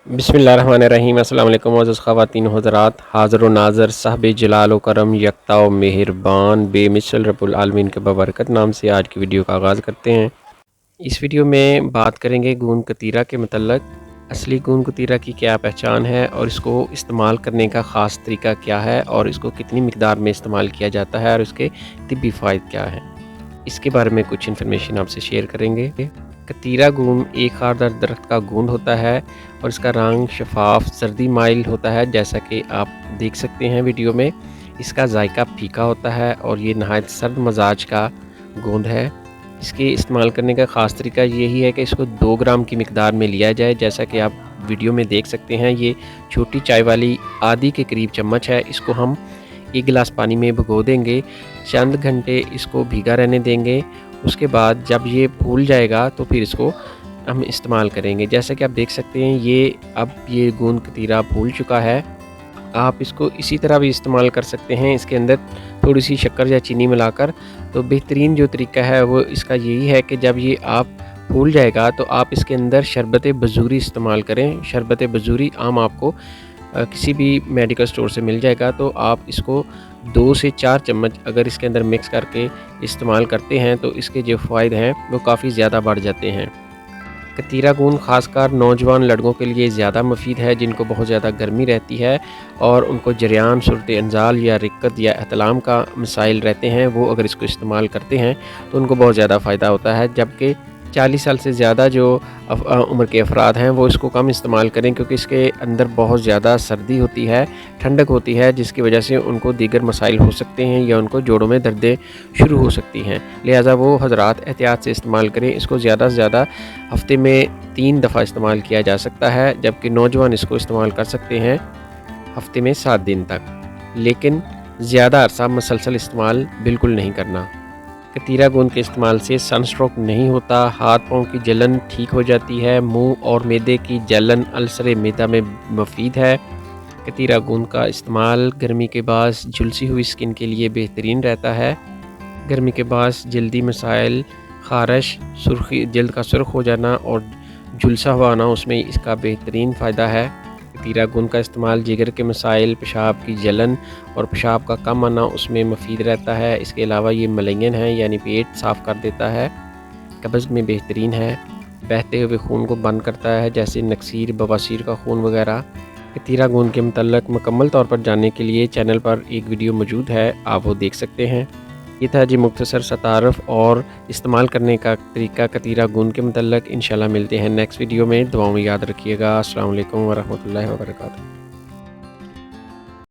बिस्मिल्लाहिर्रहमानिर्रहीम। अस्सलाम वालेकुम मोअज़्ज़ज़ ख़वातीन व हज़रात, हाज़िर व नाज़िर साहिब जलाल व करम यकता व मेहरबान बेमिसल रब्बुल आलमीन के बबरकत नाम से आज की वीडियो का आगाज़ करते हैं। इस वीडियो में बात करेंगे गूंद कतीरा के मतलब। असली गूंद कतीरा की क्या पहचान है और इसको इस्तेमाल करने का ख़ास तरीका क्या है और इसको कितनी मिक़दार में इस्तेमाल किया जाता है और इसके तिब्बी फ़ायदे क्या हैं, इसके बारे में कुछ इन्फॉर्मेशन आपसे शेयर करेंगे। कतीरा गूंद एक खारदार दरख्त का गूंद होता है और इसका रंग शफाफ सर्दी माइल होता है, जैसा कि आप देख सकते हैं वीडियो में। इसका जायका फीका होता है और ये नहायत सर्द मजाज का गूंद है। इसके इस्तेमाल करने का ख़ास तरीका यही है कि इसको 2 ग्राम की मिकदार में लिया जाए, जैसा कि आप वीडियो में देख सकते हैं। ये छोटी चाय वाली आधी के करीब चम्मच है। इसको हम 1 गिलास पानी में भिगो देंगे, चंद घंटे इसको भीगा रहने देंगे। उसके बाद जब ये फूल जाएगा तो फिर इसको हम इस्तेमाल करेंगे। जैसा कि आप देख सकते हैं ये गूंद कतीरा फूल चुका है। आप इसको इसी तरह भी इस्तेमाल कर सकते हैं, इसके अंदर थोड़ी सी शक्कर या चीनी मिलाकर। तो बेहतरीन जो तरीका है वो इसका यही है कि जब ये आप फूल जाएगा तो आप इसके अंदर शरबत बजूरी इस्तेमाल करें। शरबत बजूरी आम आपको किसी भी मेडिकल स्टोर से मिल जाएगा। तो आप इसको 2 से 4 चम्मच अगर इसके अंदर मिक्स करके इस्तेमाल करते हैं तो इसके जो फ़ायदे हैं वो काफ़ी ज़्यादा बढ़ जाते हैं। कतीरा गूंद ख़ासकर नौजवान लड़कों के लिए ज़्यादा मुफीद है, जिनको बहुत ज़्यादा गर्मी रहती है और उनको जरियान, सूरत अंजाल या रिक्कत या एहतलाम का मसाइल रहते हैं। वो अगर इसको इस्तेमाल करते हैं तो उनको बहुत ज़्यादा फ़ायदा होता है। जबकि 40 साल से ज़्यादा जो उम्र के अफराद हैं वो इसको कम इस्तेमाल करें, क्योंकि इसके अंदर बहुत ज़्यादा सर्दी होती है, ठंडक होती है, जिसकी वजह से उनको दीगर मसाइल हो सकते हैं या उनको जोड़ों में दर्दें शुरू हो सकती हैं। लिहाजा वो हज़रात एहतियात से इस्तेमाल करें। इसको ज़्यादा से ज़्यादा हफ़्ते में 3 दफ़ा इस्तेमाल किया जा सकता है, जबकि नौजवान इसको इस्तेमाल कर सकते हैं हफ़्ते में 7 दिन तक। लेकिन ज़्यादा अरसा मुसलसल इस्तेमाल बिल्कुल नहीं करना। कतीरा गूंद के इस्तेमाल से सनस्ट्रोक नहीं होता, हाथ पाँव की जलन ठीक हो जाती है, मुंह और मैदे की जलन अल्सर मैदा में मुफीद है। कतीरा गूंद का इस्तेमाल गर्मी के बास झुलसी हुई स्किन के लिए बेहतरीन रहता है। गर्मी के बास जल्दी मसाइल, ख़ारिश, सुर्खी, जल्द का सुर्ख हो जाना और झुलसा हुआ आना, उसमें इसका बेहतरीन फ़ायदा है। कतीरा गूंद का इस्तेमाल जिगर के मसाइल, पेशाब की जलन और पेशाब का कम आना, उसमें मुफीद रहता है। इसके अलावा ये मलयन है, यानी पेट साफ़ कर देता है। कब्ज़ में बेहतरीन है, बहते हुए खून को बंद करता है, जैसे नक्सीर, बवासीर का खून वगैरह। कतीरा गूंद के मतलब मुकम्मल तौर पर जानने के लिए चैनल पर एक वीडियो मौजूद है, आप वो देख सकते हैं। ये था जी मुख्तसर सा तारुफ और इस्तेमाल करने का तरीका कतीरा गूंद के मतलब। इंशाल्लाह मिलते हैं नेक्स्ट वीडियो में। दुआओं में याद रखिएगा। अस्सलाम वालेकुम व रहमतुल्लाहि व बरकातुहू।